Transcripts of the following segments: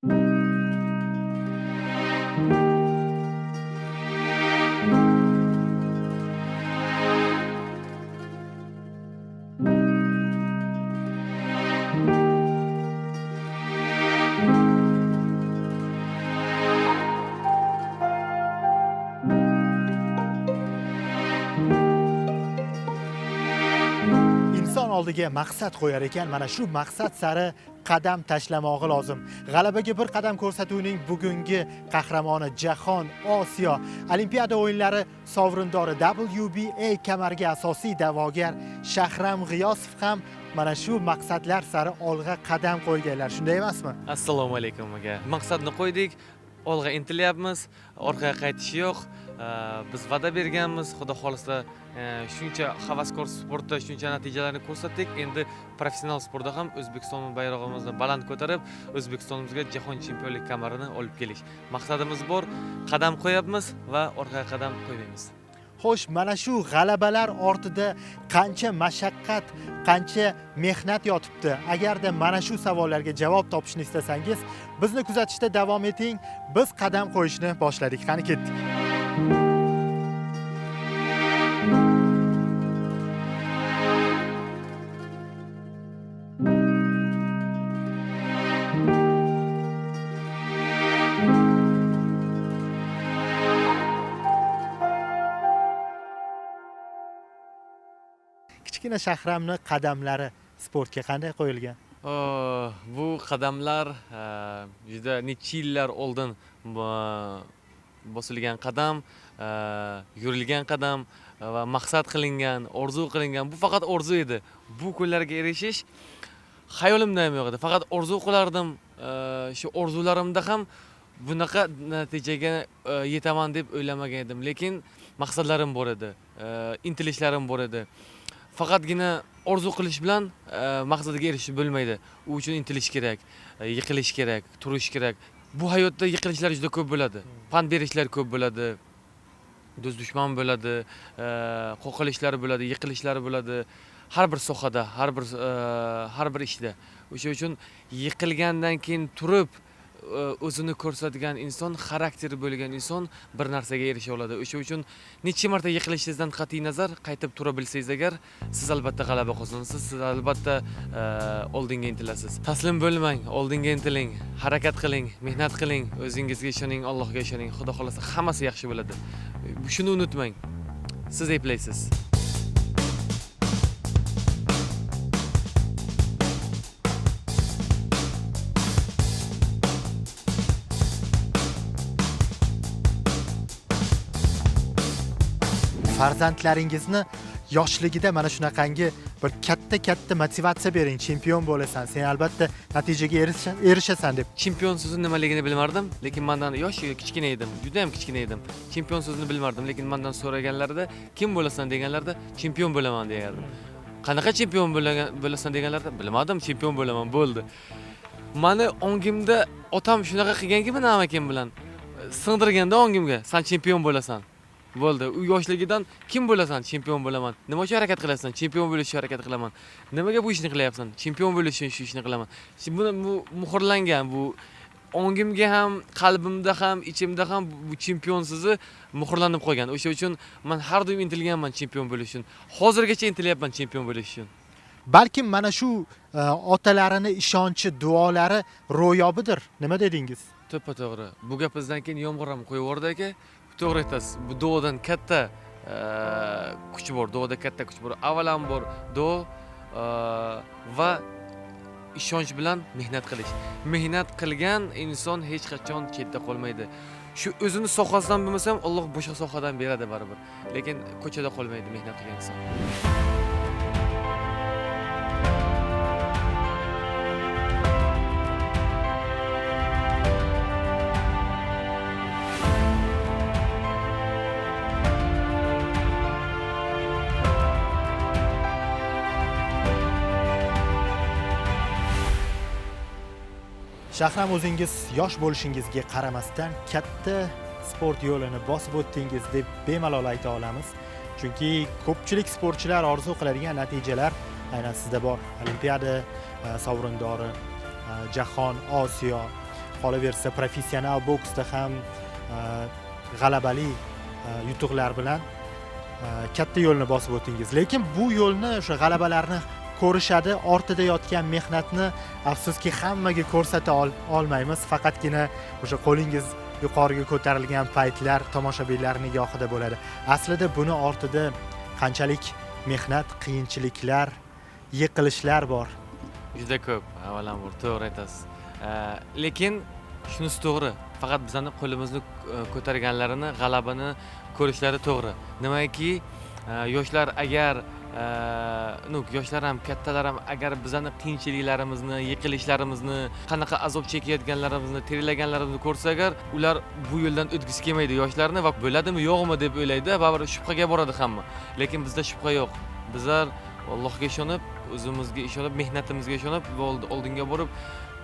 Inson oldiga maqsad qo'yar ekan, mana shu maqsad sari qadam tashlamog'i lozim. G'alabaga bir qadam ko'rsatuvning bugungi qahramoni Jahon, Osiyo Olimpiada o'yinlari sovrindori WBA kamariga asosiy da'vogar Shahram G'iyosov ham mana shu maqsadlar sari olg'a qadam qo'yganlar, shunday emasmi? Assalomu alaykum aka. Maqsadni qo'ydik, olg'a intilyapmiz, orqaga qaytish yo'q. Biz va'da berganmiz, xudo xolisa shuncha havaskor sportda shuncha natijalarni ko'rsatdik. Endi professional sportda ham O'zbekiston bayrog'imizni baland ko'tarib, O'zbekistonimizga jahon chempionlik kamarini olib kelish maqsadimiz bor. Qadam qo'yapmiz va orqaga qadam qo'ymaymiz. Xo'sh, mana shu g'alabalar ortida qancha mashaqqat, qancha mehnat yotibdi? Agarda mana shu savollarga javob topishni istasangiz, bizni kuzatishda davom eting. Biz qadam qo'yishni boshladik. Qani ketdik. Kichkina Shahramning qadamlari sportga qanday qo'yilgan? Bu qadamlar juda necha yillar oldin bosilgan qadam, yurilgan qadam va maqsad qilingan, orzu qilingan. Bu faqat orzu edi. Bu kunlarga erishish xayolimda ham yo'q edi. Faqat orzu qilardim. Shu orzularimda ham bunaqa natijaga yetaman deb o'ylamagan edim. Lekin maqsadlarim bor edi, intilishlarim bor edi. Faqatgina orzu qilish bilan maqsadiga erishib bo'lmaydi. U uchun intilish kerak, yiqilish kerak, turish kerak. Bu hayotda yiqilishlar juda ko'p bo'ladi. Pand berishlar ko'p bo'ladi. Do'st dushman bo'ladi, qo'qilishlar bo'ladi, yiqilishlar bo'ladi. Har bir sohada, har bir ishda. O'sha uchun yiqilgandan keyin turib o'zini ko'rsatgan inson, xarakteri bo'lgan inson bir narsaga erisha oladi. O'sha uchun necha marta yiqilishingizdan qat'iy nazar qaytib tura bilsangiz agar, siz albatta g'alaba qozonasiz, siz albatta oldinga intilasiz. Taslim bo'lmang, oldinga intiling, harakat qiling, mehnat qiling, o'zingizga ishoning, Allohga ishoning. Xudo xolasa hammasi yaxshi bo'ladi. Shuni unutmang. Siz eplaysiz. Farzandlaringizni yoshligida mana shunaqangi bir katta motivatsiya bering, chempion bo'lasan, sen albatta natijaga erishasan deb. Chempion so'zi nimaligini bilmardim, lekin mendan kichkina edim, juda ham kichkina edim. Chempion so'zini bilmardim, lekin mendan so'raganlarida, kim bo'lasan deganlarida, chempion bo'laman degandim. Qanaqa chempion bo'lasan deganlarida, bilmadim, chempion bo'laman, bo'ldi. Meni ongimda otam shunaqa qilganki, men amakim bilan singdirganda ongimga, sen chempion bo'lasan. Bo'ldi. U yoshligidan kim bo'lasan? Chempion bo'laman. Nima uchun harakat qilasan? Chempion bo'lishga harakat qilaman. Nimaga bu ishni qilyapsan? Chempion bo'lish uchun shu ishni qilaman. Buni muhrlangan, bu ongimga ham, qalbimda ham, ichimda ham bu chempion so'zi muhrlanib qolgan. O'sha uchun men har doim intilganman chempion bo'lish uchun. Hozirgacha intilyapman chempion bo'lish uchun. Balkim mana shu otalarini ishonchi, duolari ro'yobidir. Nima dedingiz? To'g'ri. Bu gapingizdan keyin yomg'ir ham qo'yib yubordi aka. To'g'ri aytasiz. Bu duodan katta kuch bor, duoda katta kuch bor. Avvalambor duo va ishonch bilan mehnat qilish. Mehnat qilgan inson hech qachon chetda qolmaydi. Shu o'zini sohasidan bilmasam, Alloh boshqa sohadan beradi baribir. Lekin ko'chada qolmaydi mehnat qilgan inson. Shahram, o'zingiz yosh bo'lishingizga qaramasdan katta sport yo'lini bosib o'tdingiz deb bemalol ayta olamiz. Chunki ko'pchilik sportchilar orzu qiladigan natijalar aynan sizda bor. Olimpiada sovrindori, Jahon, Osiyo qolaversa professional boksda ham g'alabali yutuqlar bilan katta yo'lni bosib o'tdingiz. Lekin bu yo'lni o'sha g'alabalarni ko'rishadi, ortida yotgan mehnatni afsuski hammaga ko'rsata olmaymiz. Faqatgina o'sha qo'lingiz yuqoriga ko'tarilgan paytlar tomoshabinlar nigohida bo'ladi. Aslida buni ortida qanchalik mehnat, qiyinchiliklar, yiqilishlar bor. Juda ko'p, avvalambor to'g'ri aytasiz. Lekin shunisi to'g'ri. Faqat bizning qo'limizni ko'targanlarini, g'alabani ko'rishlari to'g'ri. Nimaiki, yoshlar agar yoshlar ham, kattalar ham agar bizning qiyinchiliklarimizni, yiqilishlarimizni, qanaqa azob chekayotganlarimizni, terlaganlarimizni ko'rsa agar, ular bu yo'ldan o'tgisi kelmaydi yoshlarni va bo'ladimi, yo'qmi deb o'ylaydi, baribir shubhaga boradi hamma. Lekin bizda shubha yo'q. Bizlar Allohga ishonib, o'zimizga ishonib, mehnatimizga ishonib, oldinga borib,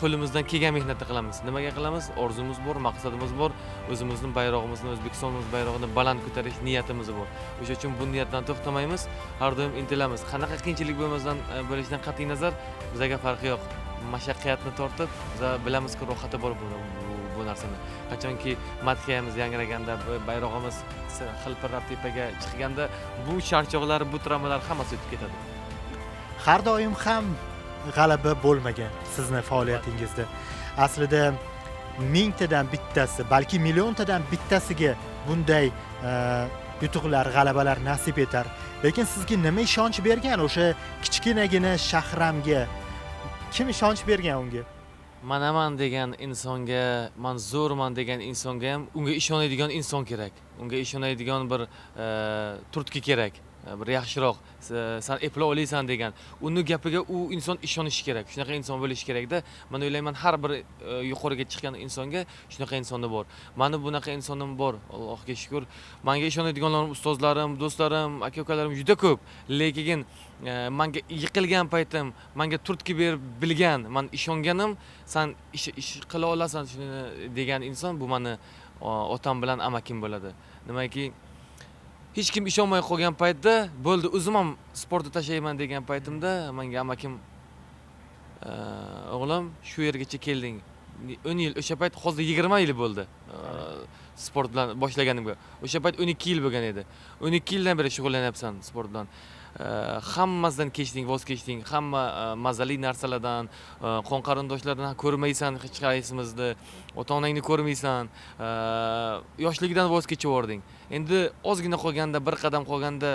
qo'limizdan kelgan mehnatni qilamiz. Nimaga qilamiz? Orzumuz bor, maqsadimiz bor, o'zimizning bayrog'imizni, O'zbekistonimiz bayrog'ini baland ko'tarish niyatimiz bor. O'sha uchun bu niyatdan to'xtamaymiz, har doim intilamiz. Qanaqa qiyinchilik bo'lmasdan bo'lishidan qat'iy nazar bizga farqi yo'q. Mashaqqatni tortib, biz bilamizki rohati bor bu narsani. Qachonki madhiyamiz yangraganda, bayrog'imiz xilpirab tepaga chiqganda, bu charchoqlar, bu travmalar hammasi o'tib ketadi. Har doim ham g'alaba bo'lmagan sizni faoliyatingizda. Aslida mingtadan bittasi, balki milliontadan bittasiga bunday yutuqlar, g'alabalar nasib etar. Lekin sizga nima ishonch bergan o'sha kichkinagina Shahramga? Kim ishonch bergan unga? Manaman degan insonga, men zo'rman degan insonga ham unga ishonadigan inson kerak. Unga ishonadigan bir turtki kerak. Bir yaxshiroq, sen epla olaysan degan. Uni gapiga u inson ishonishi kerak. Shunaqa inson bo'lishi kerak-da. Men o'ylayman, har bir yuqoriga chiqqan insonga shunaqa insonni bor. Meni bunaqa insonim bor, Allohga shukr. Menga ishonadiganlarim, ustozlarim, do'stlarim, aka-ukalarim juda ko'p. Lekin menga yiqilgan paytim, menga turtki berib bilgan, men ishonganim, sen ish qila olasan shuni degan inson bu meni otam bilan amakim bo'ladi. Nimaiki, hech kim ishonmay qolgan paytda, bo'ldi, o'zim ham sportni tashlayman degan paytimda, menga amakim o'g'lim, shu yergacha kelding. 10 yil, o'sha payt hozir 20 yil bo'ldi. Sport bilan boshlaganimga. O'sha payt 12 yil bo'lgan edi. 12 yildan beri shug'ullanyapsan sport bilan. Hammasidan kechding, voz kechding, hamma mazali narsalardan, qon qarindoshlardan ko'rmaysan hech qaysimizni, ota-onangni ko'rmaysan, yoshligidan voz kechib yording. Endi ozgina qolganda, bir qadam qolganda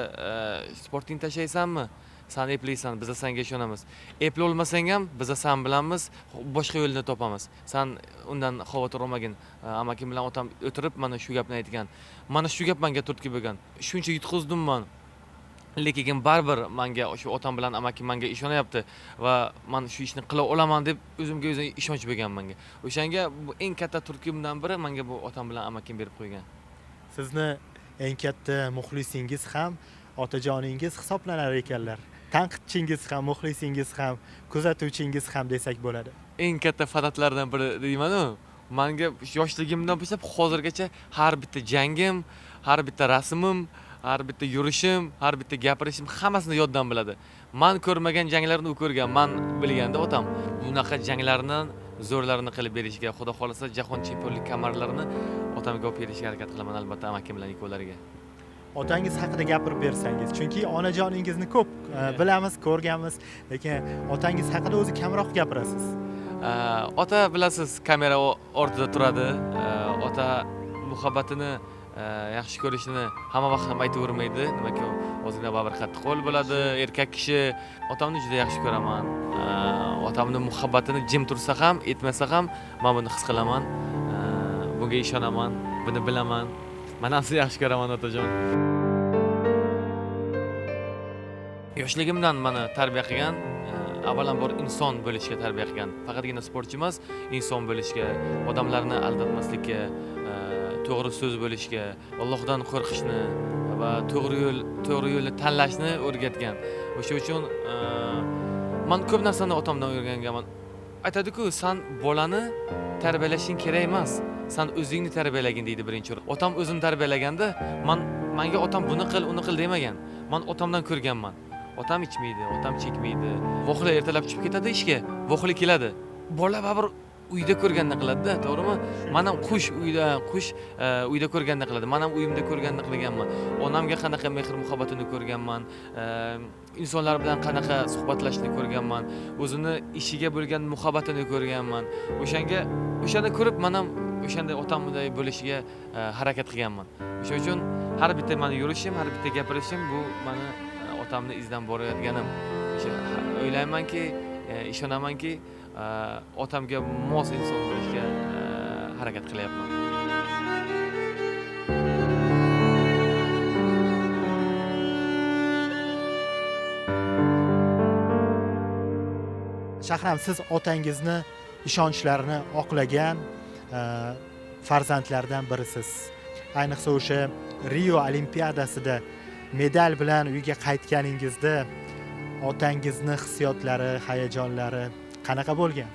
sportni tashlaysanmi? Sen eplaysan, biz senga ishonamiz. Epli olmasang ham, biz sen bilanmiz, boshqa yo'lni topamiz. Sen undan xavotir olmagin. Amakim bilan otam o'tirib mana shu gapni aytgan. Mana shu gap menga turtki bo'lgan. Shuncha yutqizdim men. Lekin baribir menga o'sha otam bilan amakim menga ishonyapti va men shu ishni qila olaman deb o'zimga o'zim ishonch bo'lgan menga. O'shanga bu eng katta turkimdan biri menga bu otam bilan amakim berib qo'ygan. Sizni eng katta muxlisingiz ham otajoningiz hisoblanar ekanlar. Tanqidchingiz ham, muxlisingiz ham, kuzatuvchingiz ham desak bo'ladi. Eng katta fanatlardan biri deyman-ku. Menga yoshligimdan boshlab hozirgacha har bitta jangim, har bitta rasmim, har bitta yurishim, har bitta gapirishim hammasini yoddan biladi. Men ko'rmagan janglarni u ko'rgan, men bilganda otam bunaqa janglardan zo'rlarini qilib berishga, xudo xolasa jahon chempionlik kamarlarini otamga olib berishga harakat qilaman, albatta amakim bilan ikkovlariga. Otangiz haqida gapirib bersangiz, chunki onajoningizni ko'p bilamiz, ko'rganmiz, lekin otangiz haqida o'zi kamroq gapirasiz. Ota bilasiz, kamera ortida turadi. Ota muhabbatini, yaxshi ko'rishini hamma vaqt ham aytavermaydi. Nimaga o'zina baribir qattiqqo'l bo'ladi, erkak kishi. Otamni juda yaxshi ko'raman. Otamning muhabbatini jim tursa ham, etmasa ham, men buni his qilaman. Bunga ishonaman, buni bilaman. Men ham sizni yaxshi ko'raman, otajon. Yoshligimdan meni tarbiya qilgan, avvalambor inson bo'lishga tarbiya qilgan. Faqatgina sportchi emas, inson bo'lishga, odamlarni aldatmaslikka, to'g'ri so'z bo'lishga, Allohdan qo'rqishni va to'g'ri yo'lni tanlashni o'rgatgan. O'sha uchun men ko'p narsani otamdan o'rganganman. Aytadi-ku, sen bolani tarbiyalashing kerak emas, sen o'zingni tarbiyalagin deydi birinchi o'rin. Otam o'zim tarbiyalaganda, menga otam buni qil, uni qil demagan. Men otamdan ko'rganman. Otam ichmaydi, otam chekmaydi. Vohli ertalab chiqib ketadi ishga, vohli keladi. Bola baribir uyda ko'rganda qiladi-da, to'g'rimi? Men ham qush uyda ko'rganda qiladi. Men ham uyimda ko'rganda qilganman. Onamga qanaqa mehr muhabbatini ko'rganman. insonlar bilan qanaqa suhbatlashishni ko'rganman. O'zini ishiga bo'lgan muhabbatini ko'rganman. O'shani ko'rib men ham o'shanday otamday bo'lishiga harakat qilganman. O'sha uchun har bitta meni yurishim, har bitta gapirishim bu meni otamni izdan borayotganim. O'ylaymanki, ishonamanki, otamga mos inson bo'lishga harakat qilyapman. Shahram, siz otangizni ishonchlarini oqlagan farzandlardan birisiz. Ayniqsa o'sha Rio Olimpiadasida medal bilan uyga qaytganingizda otangizni hissiyotlari, hayajonlari qanaqa bo'lgan?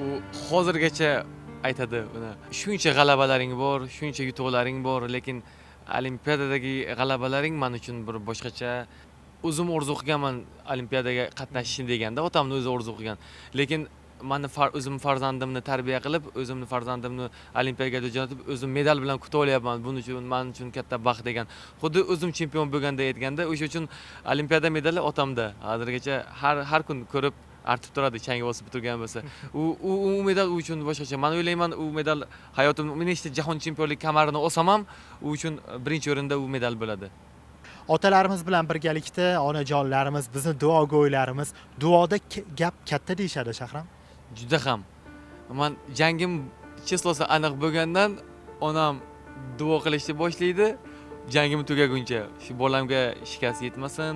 U hozirgacha aytadi uni. Shuncha g'alabalaring bor, shuncha yutuqlaring bor, lekin Olimpiadadagi g'alabalaring men uchun bir boshqacha. O'zim orzu qilganman Olimpiadaga qatnashishni deganda, otamni o'zi orzu qilgan. Lekin meni o'zim farzandimni tarbiya qilib, o'zimni farzandimni Olimpiadaga jo'natib, o'zim medal bilan kutib olyapman. Buning uchun men uchun katta baxt degan. Xuddi o'zim chempion bo'lganda aytganda, o'sha uchun Olimpiada medali otamda. Hozirgacha har kun ko'rib artib turadi, changi bosib turgan bo'lsa. U medal u uchun boshqacha. Men o'ylayman, u medal hayotimda nechta jahon chempionlik kamarini olsam ham, u uchun birinchi o'rinda u medal bo'ladi. Otalarimiz bilan birgalikda onajonlarimiz, bizni duogo'ylarimiz, duoda gap katta deyshadi, Shahram. Juda ham. Men jangim chislosi aniq bo'lgandan onam duo qilishni boshlaydi. Jangim tugaguncha shu bolamga shikast yetmasin,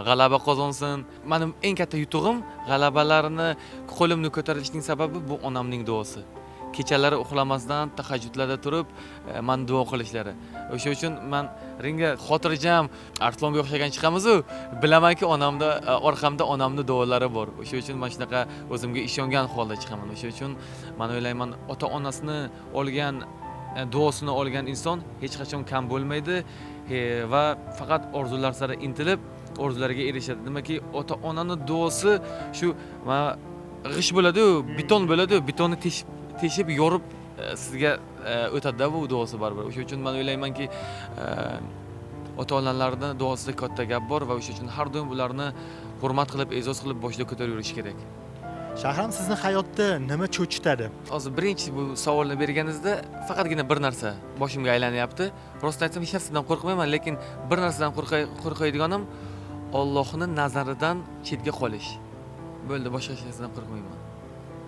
g'alaba qozonsin. Mening eng katta yutug'im g'alabalarni qo'limni ko'tarishning sababi bu onamning duosi. Kechalari uxlamasdan tahajjudlarda turib men duo qilishlari. O'sha uchun men ringga xotirjam Arslonga o'xshagan chiqamiz-ku, bilamanki onamda orqamda onamning duolari bor. O'sha uchun men shunaqa o'zimga ishongan holda chiqaman. O'sha uchun men o'ylayman, ota-onasini olgan duosini olgan inson hech qachon kam bo'lmaydi va faqat orzular sari intilib, orzulariga erishadi. Demakki, ota-onaning duosi shu g'ish bo'ladi-ku, beton bo'ladi-ku, betonni teshib yorib sizga o'tadi-da bu duosi baribir. O'sha uchun men o'ylaymanki, ota-onalarning duosida katta gap bor va o'sha uchun har doim ularni hurmat qilib, e'zoz qilib boshida ko'tarib yurish kerak. Shahram, sizni hayotda nima cho'chitadi? Hozir birinchi bu savolni berganingizda faqatgina bir narsa boshimga aylanyapti. Rost aytsam, hech narsadan qo'rqmayman, lekin bir narsadan qo'rqaydiganim Allohning nazaridan chetga qolish. Bo'ldi, boshqa hech narsadan qo'rqmayman.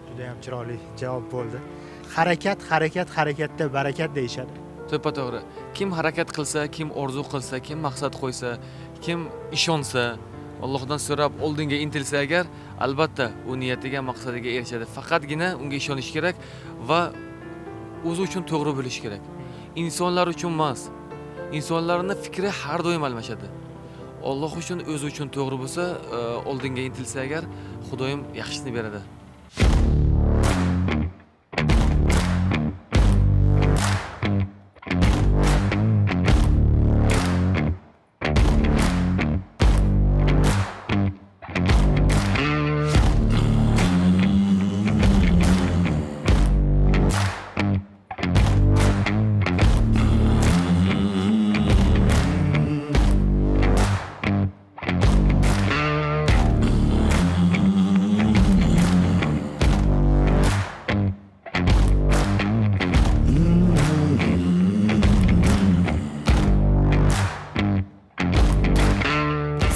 Juda ham chiroyli javob bo'ldi. Harakatda barakat deyshadi. To'ppa-to'g'ri. Kim harakat qilsa, kim orzu qilsa, kim maqsad qo'ysa, kim ishonsa, Allohdan so'rab oldinga intilsa agar, albatta u niyatiga, maqsadiga erishadi. Faqatgina unga ishonish kerak va o'zi uchun to'g'ri bo'lish kerak. Insonlar uchun emas. Insonlarning fikri har doim almashadi. Alloh uchun, o'zi uchun to'g'ri bo'lsa, oldinga intilsa agar, Xudoyim yaxshisini beradi.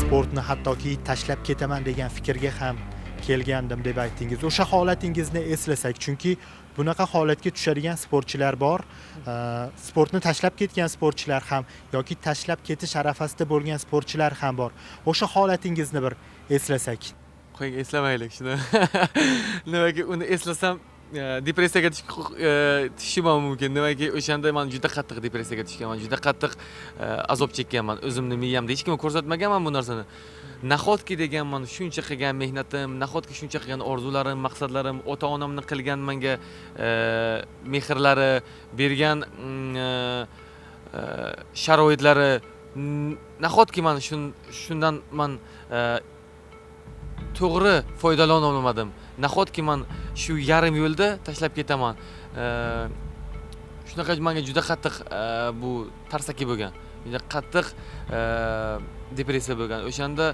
Sportni hattoki tashlab ketaman degan fikrga ham kelgandim deb aytdingiz. O'sha holatingizni eslasak, chunki bunaqa holatga tushadigan sportchilar bor. Sportni tashlab ketgan sportchilar ham yoki tashlab ketish arafasida bo'lgan sportchilar ham bor. O'sha holatingizni bir eslasak. Qo'ying, eslamaylik shuni. Nimaga uni eslasam depressiyaga tushishim mumkin. Demakki, o'shanda men juda qattiq depressiyaga tushganman, juda qattiq azob chekkanman. O'zimni miyamda hech kimga ko'rsatmaganman bu narsani. Nahotki deganman, shuncha qilgan mehnatim, nahotki shuncha qilgan orzularim, maqsadlarim, ota-onamni qilgan menga mehrlari, bergan sharoitlari, nahotki men shundan men to'g'ri foydalana olmadim. nahotki man shu yarim yo'lda tashlab ketaman. Shunaqa menga juda qattiq bu tarsaki bo'lgan. Juda qattiq depressiya bo'lgan. O'shanda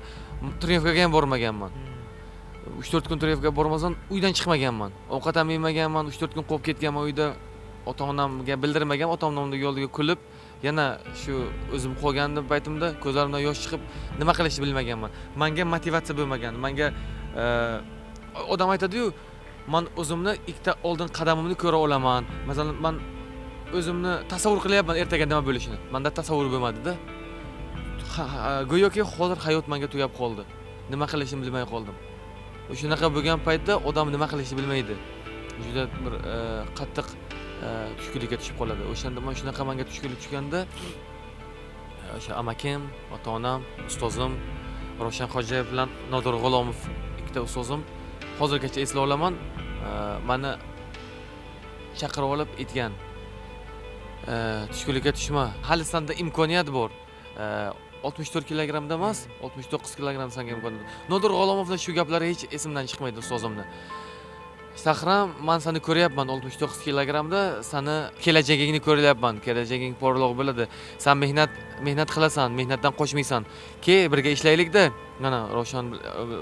trenировkaga ham bormaganman. 3-4 kun trenировkaga bormasam, uydan chiqmaganman. Ovqat ham yemaganman, 3-4 kun qolib ketganman uyda. Ota-onamga bildirmagan, otam oldiga kulib, yana shu o'zim qolgandim paytimda ko'zlarimdan yosh chiqib, nima qilishni bilmaganman. Menga motivatsiya bo'lmagan. Menga odam aytadi-yu, men o'zimni ikkita oldin qadamimni ko'ra olaman. Masalan, men o'zimni tasavvur qilyapman ertaga nima bo'lishini. Menda tasavvur bo'lmadi-da. Go'yoki hozir hayot menga tugab qoldi. Nima qilishni bilmay qoldim. Shunaqa bo'lgan paytda odam nima qilishni bilmaydi. Juda bir qattiq tushkunlikka tushib qoladi. O'shanda men shunaqa menga tushkunlik tushganda o'sha amakim, ota-onam, ustozim Ravshan Xo'jayev bilan Nodir G'ulomov ikkita ustozim hozirgacha eslay olaman. Meni chaqirib olib aytgan. Tushkunlikka tushma. Hali senda imkoniyat bor. 64 kilogramda emas, 69 kilogramm sanga imkoniyat. Nodir G'ulomovning shu gaplari hech esimdan chiqmaydi ustozimni. Sahram, men seni ko'ryapman 69 kilogrammda, seni kelajagingni ko'ryapman. Kelajaging porloq bo'ladi. Sen mehnat qilasan, mehnatdan qochmaysan. Birga ishlaylik-da. Mana Ravshan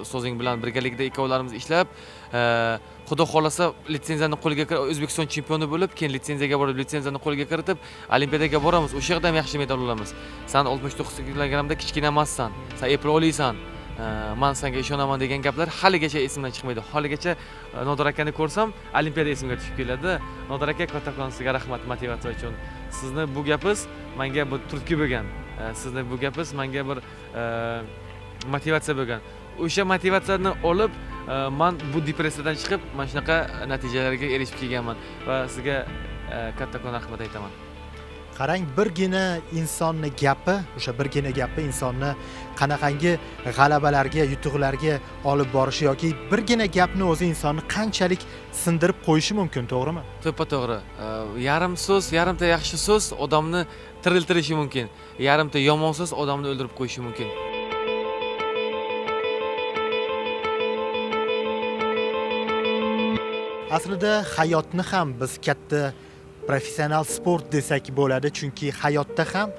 ustozing bilan birgalikda ikkovlarimiz ishlab, xudo xolasa litsenziyani qo'lga kiritib, O'zbekiston chempioni bo'lib, keyin litsenziyaga borib, litsenziyani qo'lga kiritib, Olimpiadaga boramiz. O'sha yerda ham yaxshi medal olamiz. Sen 69 kilogrammda kichkina emassan. Sen eplay olasan. Men senga ishonaman degan gaplar haligacha esimdan chiqmaydi. Haligacha Nodir akani ko'rsam, Olimpiada esimga tushib keladi. Nodir aka, kattakon sizga rahmat motivatsiya uchun. Sizni bu gapingiz menga bir turtki bo'lgan. Sizni bu gapingiz menga bir motivatsiya bo'lgan. O'sha motivatsiyani olib, men bu depressiyadan chiqib, men shunaqa natijalarga erishib kelganman va sizga kattakon rahmat aytaman. Qarang, birgina insonni gapi, o'sha birgina gapi insonni qanaqangi g'alabalarga, yutuqlarga olib borishi yoki birgina gapni o'zi insonni qanchalik sindirib qo'yishi mumkin, to'g'rimi? To'g'ri. Yarim so'z, yarimta yaxshi so'z odamni tiriltirishi mumkin. Yarimta yomon so'z odamni o'ldirib qo'yishi mumkin. Aslida hayotni ham biz katta professional sport desak bo'ladi, chunki hayotda ham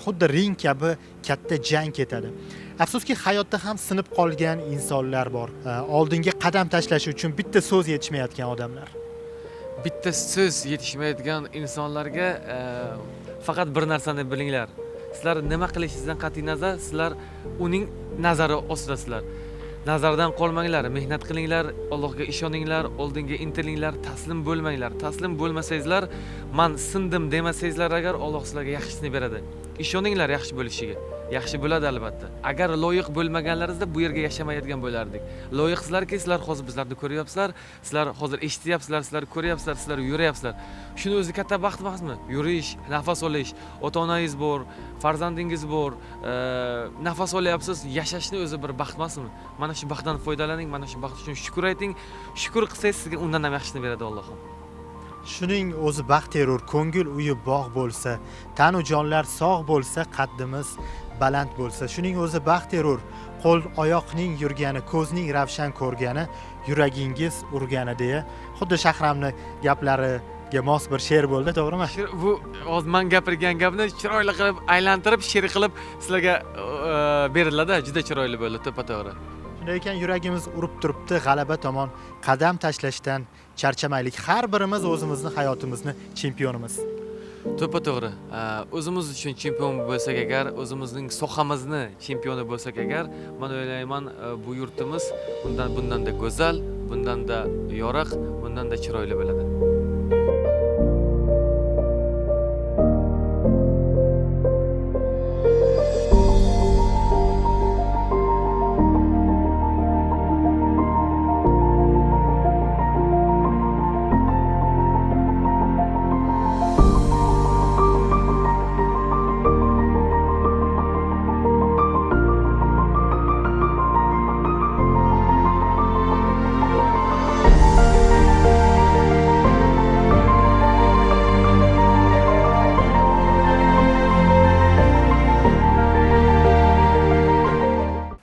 xuddi ring kabi katta jang ketadi. Afsuski hayotda ham sinib qolgan insonlar bor. Oldinga qadam tashlash uchun bitta so'z yetishmayotgan odamlar. Bitta so'z yetishmayotgan insonlarga faqat bir narsani bilinglar. Sizlar nima qilishingizdan qat'iy nazar, sizlar uning nazari ostidasizlar. Nazardan qolmanglar, mehnat qilinglar, Allohga ishoninglar, oldinga intilinglar, taslim bo'lmanglar. Taslim bo'lmasangizlar, men sindim demasangizlar agar Alloh sizlarga yaxshisini beradi. Ishoninglar yaxshi bo'lishiga. Yaxshi bo'ladi albatta. Agar loyiq bo'lmaganlaringizda bu yerga yashamayotgan bo'lardik. Loyiqsizlarki, sizlar hozir bizlarni ko'ryapsizlar, sizlar hozir eshityapsizlar, sizlar ko'ryapsizlar, sizlar yurayapsizlar. Shuni o'zi katta baxt emasmi? Yurish, nafas olish, ota-onangiz bor, farzandingiz bor, nafas olyapsiz, yashashni o'zi bir baxt emasmi? Mana shu baxtdan foydalaning, mana shu baxt uchun shukr ayting. Shukr qilsangiz sizga undan ham yaxshisini beradi Allohim. Shuning o'zi baxt terur, ko'ngil uyi bog' bo'lsa, tanu jonlar sog' bo'lsa, qaddimiz baland bo'lsa. Shuning o'zi baxt terur, qo'l oyoqning yurgani, ko'zning ravshan ko'rgani, yuragingiz urgani deya xuddi Shahramning gaplariga mos bir she'r bo'ldi, to'g'rimi? Bu hozir men gapirgan gapni chiroyli qilib aylantirib, she'r qilib sizlarga beriladi, juda chiroyli bo'ldi, to'g'ri. Shunday ekan, yuragimiz urib turibdi, g'alaba tomon qadam tashlashdan charchamaylik. Har birimiz o'zimizni hayotimizni chempionimiz. To'g'ri. O'zimiz uchun chempion bo'lsak agar, o'zimizning sohamizni chempioni bo'lsak agar, men o'ylayman, bu yurtimiz bundan-da go'zal, bundan-da yorug', bundan-da chiroyli bo'ladi.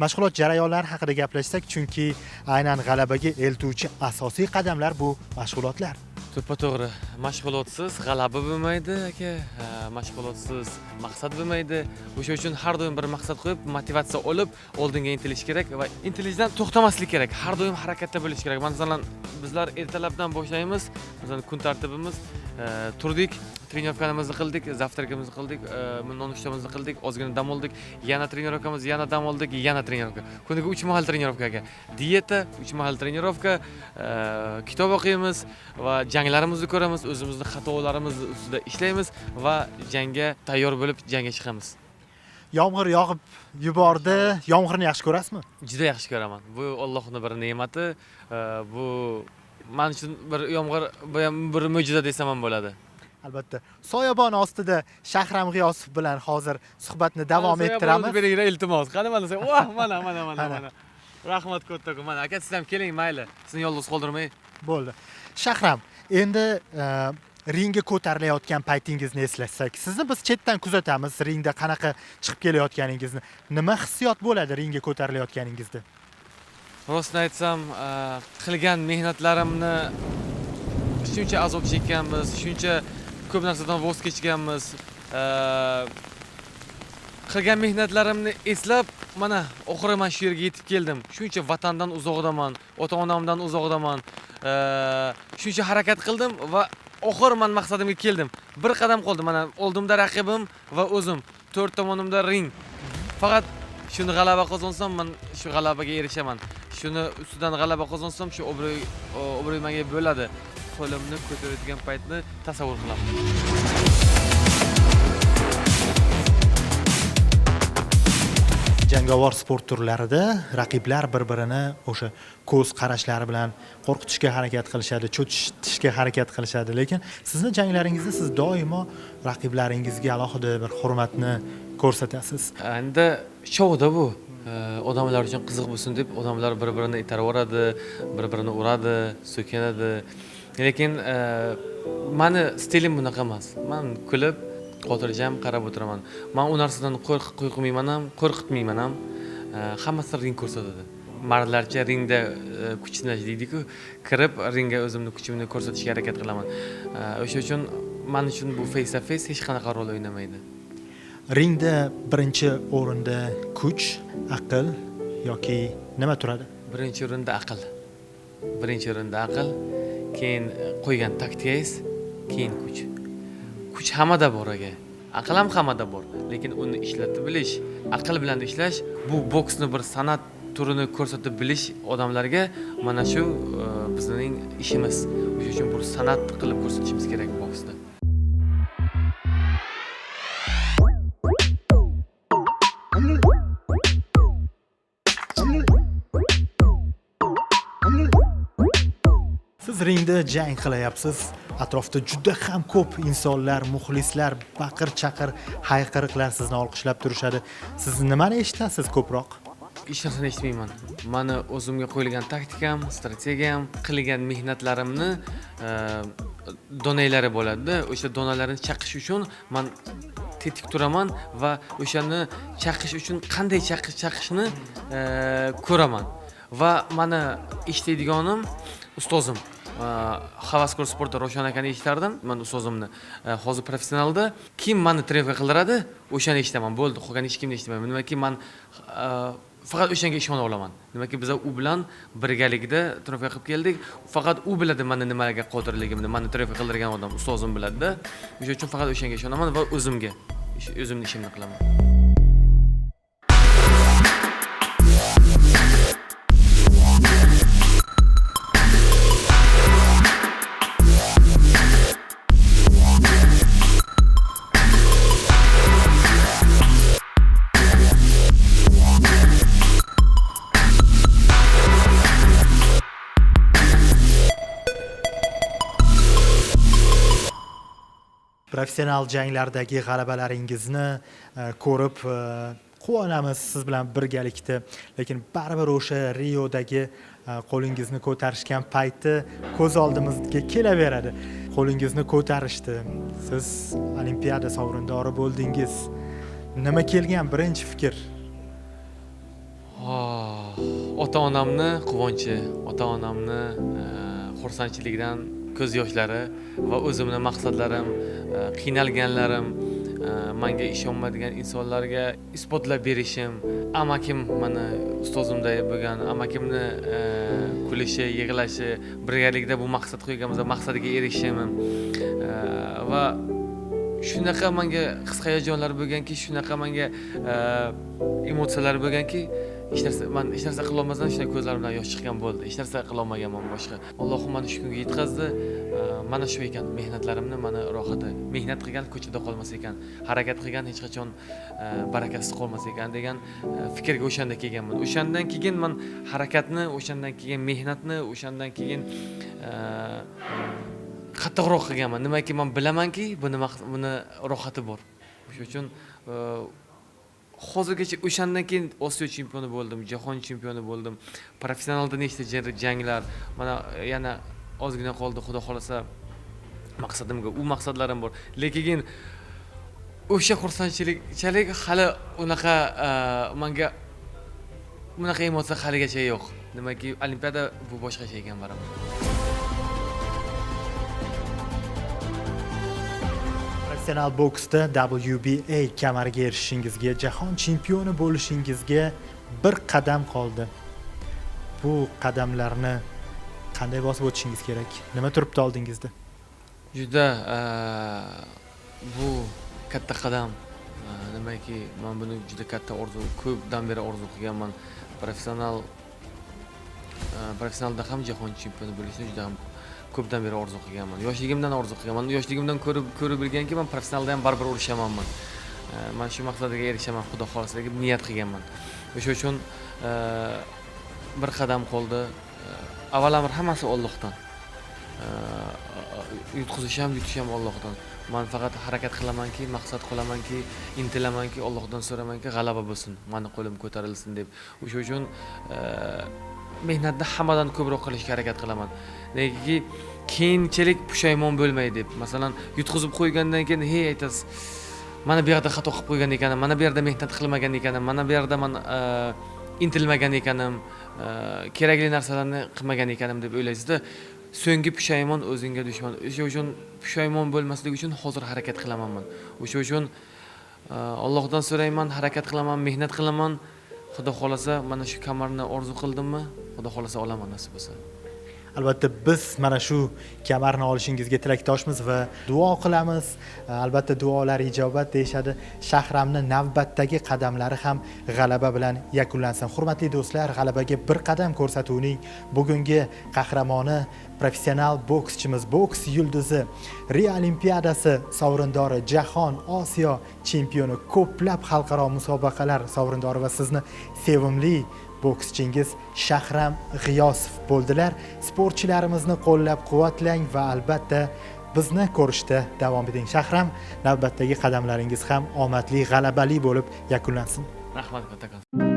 Mashg'ulot jarayonlari haqida gaplashsak, chunki aynan g'alabaga eltuvchi asosiy qadamlar bu mashg'ulotlar. To'ppa-to'g'ri. Mashg'ulotsiz g'alaba bo'lmaydi aka. Mashg'ulotsiz maqsad bo'lmaydi. O'sha uchun har doim bir maqsad qo'yib, motivatsiya olib, oldinga intilish kerak va intilishdan to'xtamaslik kerak. Har doim harakatda bo'lish kerak. Masalan, bizlar ertalabdan boshlaymiz. Masalan, kun tartibimiz turdik, trenirovkamizni qildik, zavtrakimizni qildik, nonushtamimizni qildik, ozgina dam oldik, yana trenirovkamiz, yana dam oldik, yana trenirovka. Kuniga 3 mahal trenirovka aka. Dieta, 3 mahal trenirovka, kitob o'qiymiz va janglarimizni ko'ramiz, o'zimizni xatolarimiz ustida ishlaymiz va jangga tayyor bo'lib jangga chiqamiz. Yomg'ir yog'ib yubordi. Yomg'irni yaxshi ko'rasizmi? Juda yaxshi ko'raman. Bu Allohning bir ne'mati. Bu men uchun bir yomg'ir bir mo'jiza desam ham bo'ladi. Albatta. Soyabon ostida Shahram G'iyosov bilan hozir suhbatni davom ettiramiz. Beringlar iltimos. Qani mana sen. Voh, mana. Rahmat kattaku. Mana aka siz ham keling, mayli. Sizni yolg'iz qoldirmay. Bo'ldi. Shahram, endi ringga ko'tarilayotgan paytingizni eslasak, sizni biz chetdan kuzatamiz, ringda qanaqa chiqib kelayotganingizni. Nima hissiyot bo'ladi ringga ko'tarilayotganingizda? Rostini aytsam, qilgan mehnatlarimni shuncha azob chekkanmiz, shuncha ko'p narsadan voz kechganmiz. Qilgan mehnatlarimni eslab, mana oxiri men shu yerga yetib keldim. Shuncha vatandan uzoqdaman, ota-onamdan uzoqdaman. Shuncha harakat qildim va oxiri men maqsadimga keldim. Bir qadam qoldi, mana oldimda raqibim va o'zim, 4 tomonimda ring. Faqat shuni g'alaba qozonsam, men shu g'alabaga erishaman. Shuni ustidan g'alaba qozonsam, shu obro'y menga bo'ladi. Qo'limni ko'taradigan paytni tasavvur qilaman. Jangovar sport turlarida raqiblar bir-birini o'sha ko'z qarashlari bilan qo'rqitishga harakat qilishadi, cho'chitishga harakat qilishadi, lekin sizni janglaringizda siz doimo raqiblaringizga alohida bir hurmatni ko'rsatasiz. Endi shouda bu. Odamlar uchun qiziq bo'lsin deb odamlar bir-birini itarib yuboradi, bir-birini uradi, so'kinadi. Lekin meni stilim bunaqa emas. Men kulib xotirjam qarab o'tiraman. Men u narsadan qo'rqmayman ham, qo'rqitmayman ham. Hammasi ring ko'rsatadi. Mardlarcha ringda kuch sinash deydi-ku, kirib ringga o'zimni kuchimni ko'rsatishga harakat qilaman. O'sha uchun men uchun bu face to face hech qanaqa rol o'ynamaydi. Ringda birinchi o'rinda kuch, aql yoki nima turadi? Birinchi o'rinda aql. Birinchi o'rinda aql, keyin qo'ygan taktikangiz, keyin kuch. Kuch hammada bor aka. Aql ham hammada bor, lekin uni ishlatib bilish, aql bilan ishlash, bu boksni bir san'at turini ko'rsatib bilish odamlarga mana shu bizning ishimiz. O'sha uchun bu san'at qilib ko'rsatishimiz kerak boksda. Siz ringda jang qilyapsiz. Atrofda juda ham ko'p insonlar, muxlislar, baqir-chaqir, hayqiriqlar sizni olqishlab turishadi. Siz nimani eshitasiz ko'proq? Hech narsani eshitmayman. Meni o'zimga qo'yilgan taktikam, strategiyam, qilgan mehnatlarimni donaylari bo'ladi. O'sha donalarni chaqish uchun men tetik turaman va o'shani chaqish uchun qanday chaqishni ko'raman. Va meni eshitadiganim ustozim. Havaskor sportda Ravshan akani eshitardim, men ustozimni. Hozir professionalda kim meni trenerga qildiradi, o'shani eshitaman. Bo'ldi, qolgan hech kimni eshitmayman. Nimaki men faqat o'shanga ishona olaman. Nimaki biz u bilan birgalikda trener qilib keldik. Faqat u biladi meni nimalarga qodirligimni. Meni trener qildirgan odam ustozim biladi-da. O'sha uchun faqat o'shanga ishonaman va o'zimni ishimni qilaman. Professional janglardagi g'alabalaringizni ko'rib quvonamiz siz bilan birgalikda, lekin baribir o'sha Riodagi qo'lingizni ko'tarishgan payti ko'z oldimizga kelaveradi. Qo'lingizni ko'tarishdi. Siz Olimpiada sovrindori bo'ldingiz. Nima kelgan birinchi fikr? ota-onamni quvonchi, ota-onamni xursandchiligidan ko'z yoshlari va o'zimni maqsadlarim, qiynalganlarim, menga ishonmaydigan insonlarga isbotlab berishim, amakim mana ustozimday bo'lgan, amakimni kulishi, yig'lashi, birgalikda bu maqsad qo'yganmiz, maqsadiga erishishim va shunaqa menga his-hayajonlar bo'lganki, shunaqa menga emotsiyalar bo'lganki, hech narsa qila olmasdan shunday ko'zlarimdan yosh chiqqan bo'ldi. Hech narsa qila olmaganman boshqa. Allohim meni shu kunga yetkazdi. Mana shu ekan mehnatlarimni, mana rohati. Mehnat qilgan ko'chada qolmas ekan, harakat qilgan hech qachon barakasiz qolmas ekan degan fikrga o'shanda kelganman. O'shandan keyin men harakatni, o'shandan keyin mehnatni, o'shandan keyin qattiqroq qilganman. Nimaki men bilamanki, buni rohati bor. Shuning uchun hozirgacha o'shandan keyin Osiyo chempioni bo'ldim, jahon chempioni bo'ldim. Professionalda nechta janglar, mana yana ozgina qoldi, xudo xolasa maqsadimga, u maqsadlarim bor. Lekin o'sha xursandchilik hali unaqa menga bunaqa emotsiya haligacha yo'q. Nimaki olimpiada bu boshqacha ekan baribir. Professional boksda WBA kamariga erishishingizga, jahon chempioni bo'lishingizga bir qadam qoldi. Bu qadamlarni qanday bosib o'tishingiz kerak? Nima turibdi oldingizda? Juda bu katta qadam. Nimaki men buni juda katta orzu, ko'pdan beri orzu qilganman. Professionalda ham jahon chempioni bo'lishni juda ham ko'pdan beri orzu qilganman. Yoshligimdan orzu qilganman. Yoshligimdan ko'rib bilganki, men professionalda ham baribir urishamanman. Men shu maqsadiga erishaman, xudo xolasa deb niyat qilganman. O'sha uchun bir qadam qoldi. Avvalamir hammasi Allohdan. Yutqizish ham, yutish ham Allohdan. Men faqat harakat qilamanki, maqsad qilamanki, intilamanki, Allohdan so'ramanki, g'alaba bo'lsin, meni qo'lim ko'tarilsin deb. O'sha uchun mehnatni hammadan ko'proq qilishga harakat qilaman. Negaki keyinchalik pushaymon bo'lmay deb. Masalan, yutqizib qo'ygandan keyin aytasiz, mana bu yerda xato qilib qo'ygan ekanim, mana bu yerda mehnat qilmagan ekanim, mana bu yerda men intilmagan ekanim, kerakli narsalarni qilmagan ekanim deb o'ylaysizda. So'nggi pushaymon o'zingga dushman. O'sha uchun pushaymon bo'lmaslik uchun hozir harakat qilaman men. O'sha uchun Allohdan so'rayman, harakat qilaman, mehnat qilaman. Xudo xolasa mana shu kamarni orzu qildimmi? Xudo xolasa olaman nasib bo'lsa. Albatta biz mana shu kamarni olishingizga tilakdoshmiz va duo qilamiz. Albatta duolar ijobat deyshadi. Shahramni navbatdagi qadamlari ham g'alaba bilan yakunlansin. Hurmatli do'stlar, g'alabaga bir qadam ko'rsatuvning bugungi qahramoni professional bokschimiz, boks yulduzi, Rio Olimpiadasi sovrindori, jahon, Osiyo chempioni, ko'plab xalqaro musobaqalar sovrindori va sizni sevimli bokschingiz Shahram G'iyosov bo'ldilar. Sportchilarimizni qo'llab-quvvatlang va albatta bizni ko'rishda davom eting. Shahram, navbatdagi qadamlaringiz ham omadli, g'alabali bo'lib yakunlansin. Rahmat kattakon.